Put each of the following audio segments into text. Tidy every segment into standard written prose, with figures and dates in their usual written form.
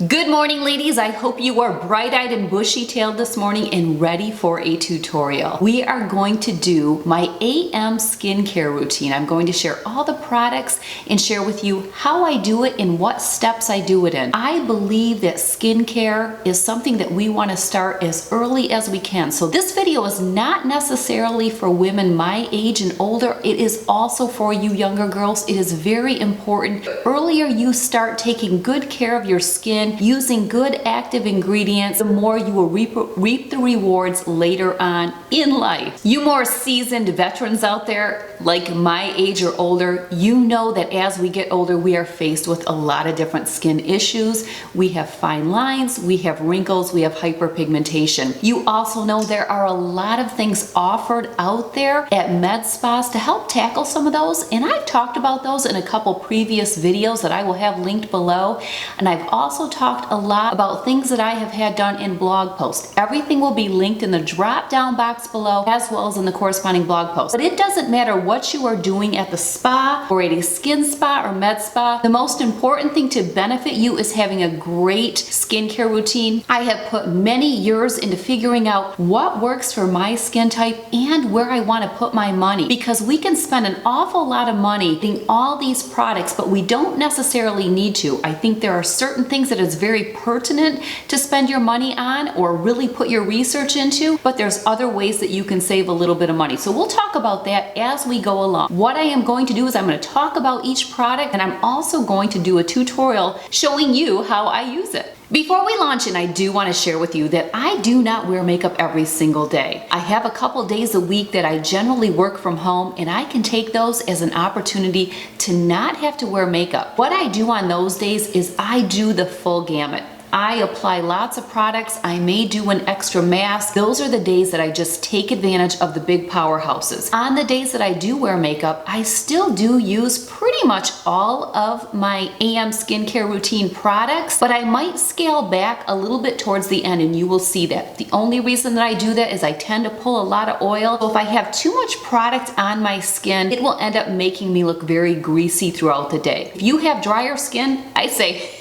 Good morning, ladies. I hope you are bright-eyed and bushy-tailed this morning and ready for a tutorial. We are going to do my AM skincare routine. I'm going to share all the products and share with you how I do it and what steps I do it in. I believe that skincare is something that we want to start as early as we can. So this video is not necessarily for women my age and older. It is also for you younger girls. It is very important. The earlier you start taking good care of your skin, using good active ingredients, the more you will reap the rewards later on in life. You more seasoned veterans out there, like my age or older, you know that as we get older, we are faced with a lot of different skin issues. We have fine lines, we have wrinkles, we have hyperpigmentation. You also know there are a lot of things offered out there at med spas to help tackle some of those, and I've talked about those in a couple previous videos that I will have linked below. And I've also talked a lot about things that I have had done in blog posts. Everything will be linked in the drop down box below as well as in the corresponding blog post. But it doesn't matter what you are doing at the spa or at a skin spa or med spa. The most important thing to benefit you is having a great skincare routine. I have put many years into figuring out what works for my skin type and where I want to put my money, because we can spend an awful lot of money getting all these products, but we don't necessarily need to. I think there are certain things that is very pertinent to spend your money on or really put your research into, but there's other ways that you can save a little bit of money. So we'll talk about that as we go along. What I am going to do is I'm going to talk about each product, and I'm also going to do a tutorial showing you how I use it. Before we launch in, I do want to share with you that I do not wear makeup every single day. I have a couple days a week that I generally work from home, and I can take those as an opportunity to not have to wear makeup. What I do on those days is I do the full gamut. I apply lots of products. I may do an extra mask. Those are the days that I just take advantage of the big powerhouses. On the days that I do wear makeup, I still do use pretty much all of my AM skincare routine products, but I might scale back a little bit towards the end, and you will see that. The only reason that I do that is I tend to pull a lot of oil. So if I have too much product on my skin, it will end up making me look very greasy throughout the day. If you have drier skin, I say,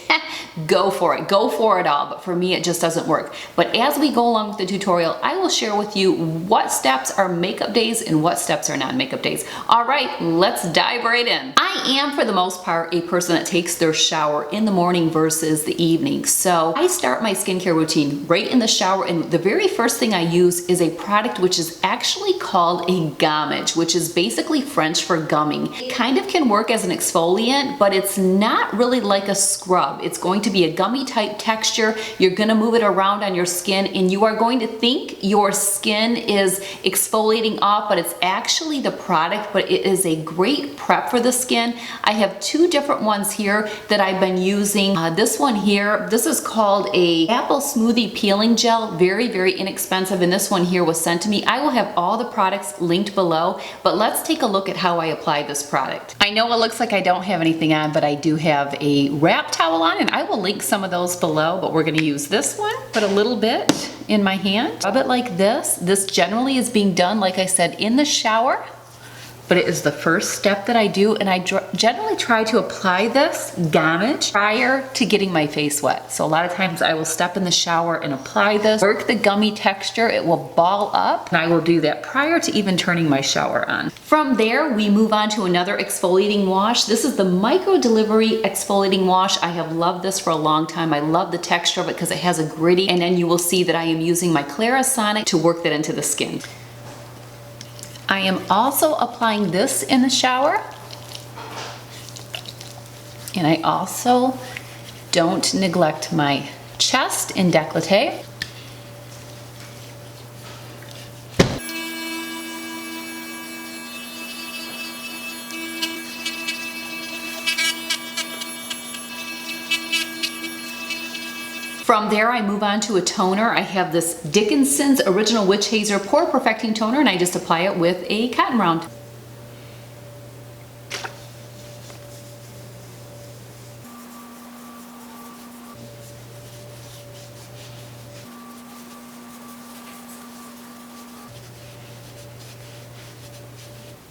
go for it. Go for it all. But for me, it just doesn't work. But as we go along with the tutorial, I will share with you what steps are makeup days and what steps are non-makeup days. All right, let's dive right in. I am, for the most part, a person that takes their shower in the morning versus the evening. So I start my skincare routine right in the shower, and the very first thing I use is a product which is actually called a gommage, which is basically French for gumming. It kind of can work as an exfoliant, but it's not really like a scrub. It's going to be a gummy type texture. You're going to move it around on your skin, and you are going to think your skin is exfoliating off, but it's actually the product. But it is a great prep for the skin. I have two different ones here that I've been using. This one here, this is called a apple smoothie peeling gel. Very, very inexpensive, and this one here was sent to me. I will have all the products linked below, but let's take a look at how I apply this product. I know it looks like I don't have anything on, but I do have a wrap towel on, and I will link some of those below, but we're going to use this one. Put a little bit in my hand, rub it like this. This generally is being done, like I said, in the shower, but it is the first step that I do, and I generally try to apply this gommage prior to getting my face wet. So a lot of times I will step in the shower and apply this, work the gummy texture. It will ball up, and I will do that prior to even turning my shower on. From there, we move on to another exfoliating wash. This is the MICRODELIVERY exfoliating wash. I have loved this for a long time. I love the texture of it because it has a gritty, and then you will see that I am using my Clarisonic to work that into the skin. I am also applying this in the shower, and I also don't neglect my chest and décolleté. From there, I move on to a toner. I have this DICKENSO'S Original Witch Hazel Pore Perfecting Toner, and I just apply it with a cotton round.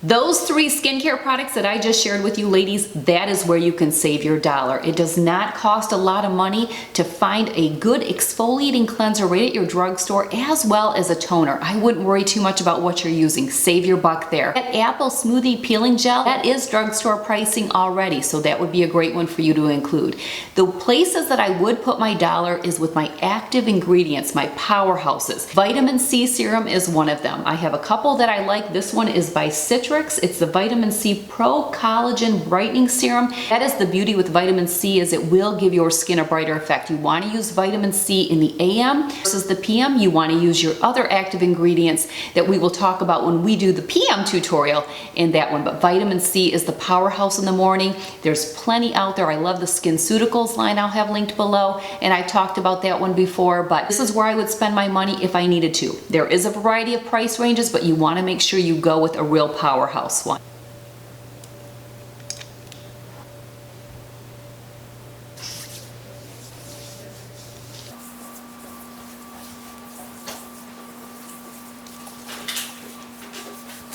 Those 3 skincare products that I just shared with you ladies, that is where you can save your dollar. It does not cost a lot of money to find a good exfoliating cleanser right at your drugstore, as well as a toner. I wouldn't worry too much about what you're using. Save your buck there. That apple smoothie peeling gel, that is drugstore pricing already, so that would be a great one for you to include. The places that I would put my dollar is with my active ingredients, my powerhouses. Vitamin C serum is one of them. I have a couple that I like. This one is by Citrix. It's the Vitamin C Pro Collagen Brightening Serum. That is the beauty with vitamin C, is it will give your skin a brighter effect. You want to use vitamin C in the AM versus the PM. You want to use your other active ingredients that we will talk about when we do the PM tutorial in that one. But vitamin C is the powerhouse in the morning. There's plenty out there. I love the SkinCeuticals line I'll have linked below, and I've talked about that one before, but this is where I would spend my money if I needed to. There is a variety of price ranges, but you want to make sure you go with a real powerhouse one.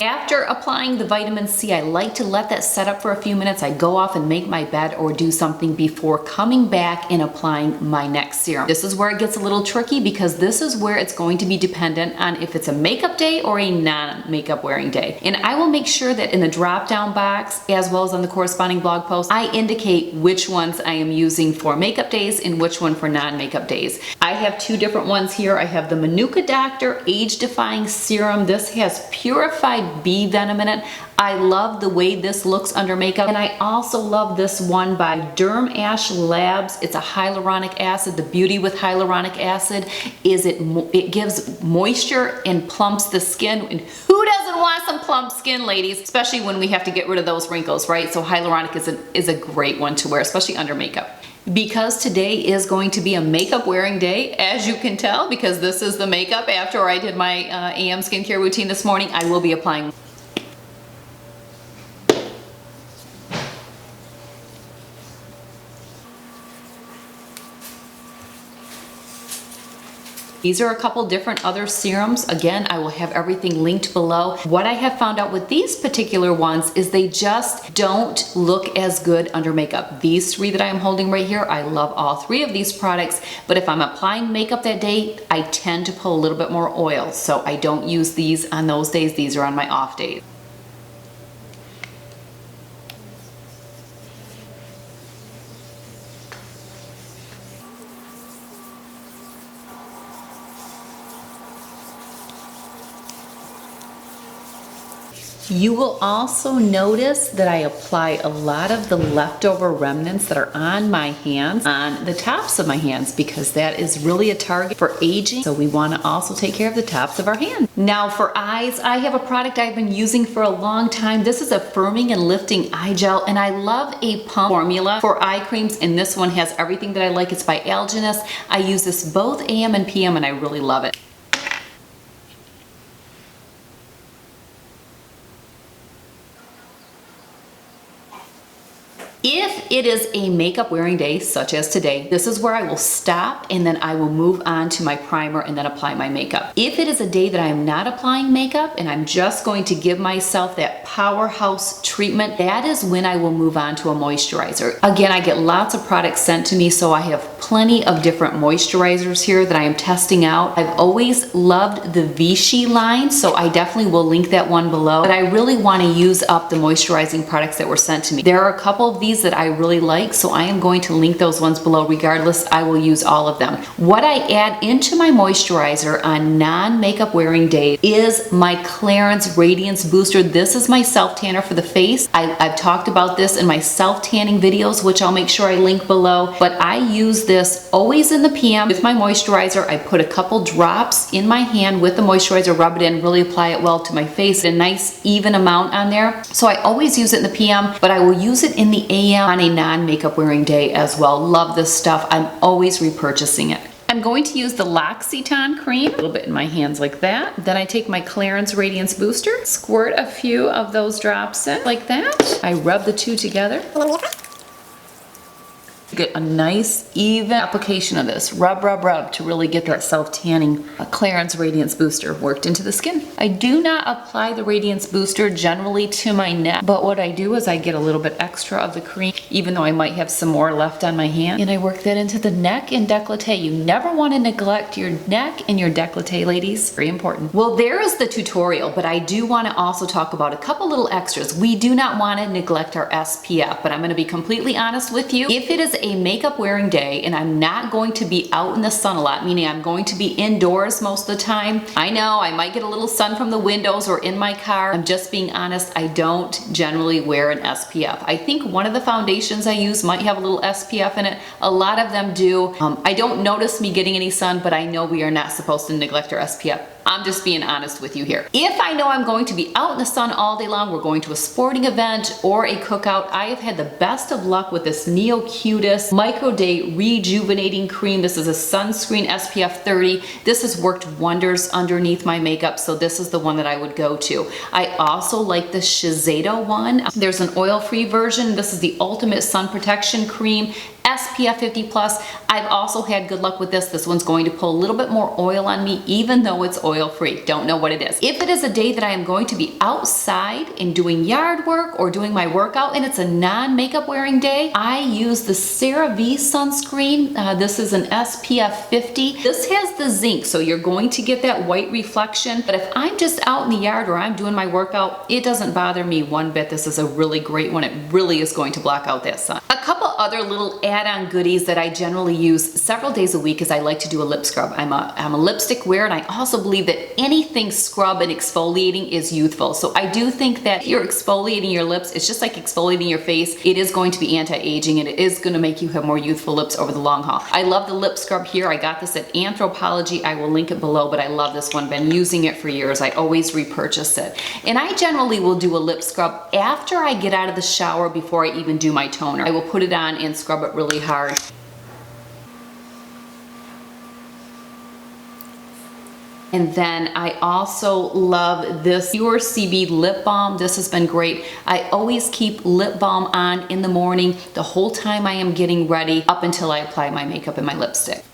After applying the vitamin C, I like to let that set up for a few minutes. I go off and make my bed or do something before coming back and applying my next serum. This is where it gets a little tricky, because this is where it's going to be dependent on if it's a makeup day or a non-makeup wearing day. And I will make sure that in the drop-down box, as well as on the corresponding blog post, I indicate which ones I am using for makeup days and which one for non-makeup days. I have 2 different ones here. I have the Manuka Doctor Age Defying Serum. This has purified bee venom in it. I love the way this looks under makeup, and I also love this one by DERMARCHE Labs. It's a hyaluronic acid. The beauty with hyaluronic acid is it gives moisture and plumps the skin. And who doesn't want some plump skin, ladies? Especially when we have to get rid of those wrinkles, right? So hyaluronic is a great one to wear, especially under makeup. Because today is going to be a makeup wearing day, as you can tell, because this is the makeup after I did my AM skincare routine this morning, I will be applying. These are a couple different other serums. Again, I will have everything linked below. What I have found out with these particular ones is they just don't look as good under makeup. These 3 that I am holding right here, I love all 3 of these products, but if I'm applying makeup that day, I tend to pull a little bit more oil, so I don't use these on those days. These are on my off days. You will also notice that I apply a lot of the leftover remnants that are on my hands, on the tops of my hands, because that is really a target for aging. So we want to also take care of the tops of our hands. Now for eyes, I have a product I've been using for a long time. This is a firming and lifting eye gel, and I love a pump formula for eye creams, and this one has everything that I like. It's by Algenist. I use this both AM and PM, and I really love it. If it is a makeup wearing day, such as today, this is where I will stop and then I will move on to my primer and then apply my makeup. If it is a day that I am not applying makeup and I'm just going to give myself that powerhouse treatment, that is when I will move on to a moisturizer. Again, I get lots of products sent to me, so I have plenty of different moisturizers here that I am testing out. I've always loved the Vichy line, so I definitely will link that one below, but I really want to use up the moisturizing products that were sent to me. There are a couple of these that I really like, so I am going to link those ones below. Regardless, I will use all of them. What I add into my moisturizer on non-makeup wearing days is my Clarins Radiance Booster. This is my self tanner for the face. I've talked about this in my self tanning videos, which I'll make sure I link below, but I use this always in the PM with my moisturizer. I put a couple drops in my hand with the moisturizer, rub it in, really apply it well to my face, a nice even amount on there. So I always use it in the PM, but I will use it in the AM on a non-makeup wearing day as well. Love this stuff. I'm always repurchasing it. I'm going to use the L'Occitane cream, a little bit in my hands like that. Then I take my Clarins Radiance Booster, squirt a few of those drops in like that. I rub the two together. Good get a nice even application of this. Rub, rub, rub to really get that self-tanning Clarins Radiance Booster worked into the skin. I do not apply the Radiance Booster generally to my neck, but what I do is I get a little bit extra of the cream, even though I might have some more left on my hand, and I work that into the neck and décolleté. You never want to neglect your neck and your décolleté, ladies. Very important. Well, there is the tutorial, but I do want to also talk about a couple little extras. We do not want to neglect our SPF, but I'm going to be completely honest with you. If it is a makeup wearing day and I'm not going to be out in the sun a lot, meaning I'm going to be indoors most of the time, I know I might get a little sun from the windows or in my car. I'm just being honest, I don't generally wear an SPF. I think one of the foundations I use might have a little SPF in it. A lot of them do. I don't notice me getting any sun, but I know we are not supposed to neglect our SPF. I'm just being honest with you here. If I know I'm going to be out in the sun all day long, we're going to a sporting event or a cookout, I have had the best of luck with this Neocutis Micro Day Rejuvenating Cream. This is a sunscreen SPF 30. This has worked wonders underneath my makeup, so this is the one that I would go to. I also like the Shiseido one. There's an oil-free version. This is the Ultimate Sun Protection Cream. SPF 50 plus. I've also had good luck with this. This one's going to pull a little bit more oil on me, even though it's oil free. Don't know what it is. If it is a day that I am going to be outside and doing yard work or doing my workout and it's a non-makeup wearing day, I use the CeraVe sunscreen. This is an SPF 50. This has the zinc, so you're going to get that white reflection. But if I'm just out in the yard or I'm doing my workout, it doesn't bother me one bit. This is a really great one. It really is going to block out that sun. A couple other little add-on goodies that I generally use several days a week is I like to do a lip scrub. I'm a lipstick wearer, and I also believe that anything scrub and exfoliating is youthful. So I do think that if you're exfoliating your lips, it's just like exfoliating your face. It is going to be anti-aging, and it is going to make you have more youthful lips over the long haul. I love the lip scrub here. I got this at Anthropologie. I will link it below, but I love this one. Been using it for years. I always repurchase it. And I generally will do a lip scrub after I get out of the shower before I even do my toner. I will put it on and scrub it really hard. And then I also love this Pure CB lip balm. This has been great. I always keep lip balm on in the morning the whole time I am getting ready up until I apply my makeup and my lipstick.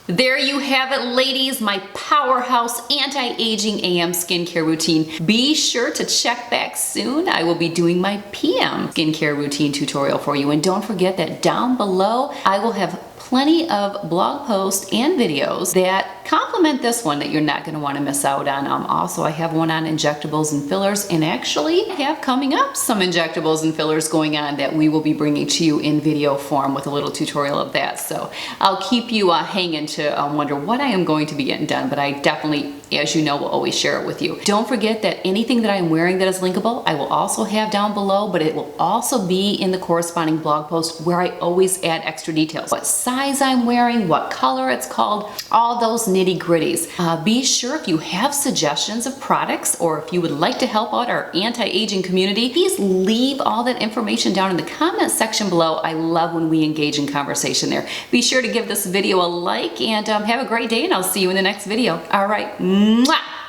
There you have it, ladies, my powerhouse anti-aging AM skincare routine. Be sure to check back soon. I will be doing my PM skincare routine tutorial for you. And don't forget that down below, I will have plenty of blog posts and videos that complement this one that you're not going to want to miss out on. Also, I have one on injectables and fillers, and actually have coming up some injectables and fillers going on that we will be bringing to you in video form with a little tutorial of that. So I'll keep you hanging to wonder what I am going to be getting done, but I definitely, as you know, will always share it with you. Don't forget that anything that I'm wearing that is linkable, I will also have down below, but it will also be in the corresponding blog post where I always add extra details. What size I'm wearing, what color it's called, all those nitty gritties. Be sure if you have suggestions of products or if you would like to help out our anti-aging community, please leave all that information down in the comment section below. I love when we engage in conversation there. Be sure to give this video a like and have a great day, and I'll see you in the next video. All right. Mwah!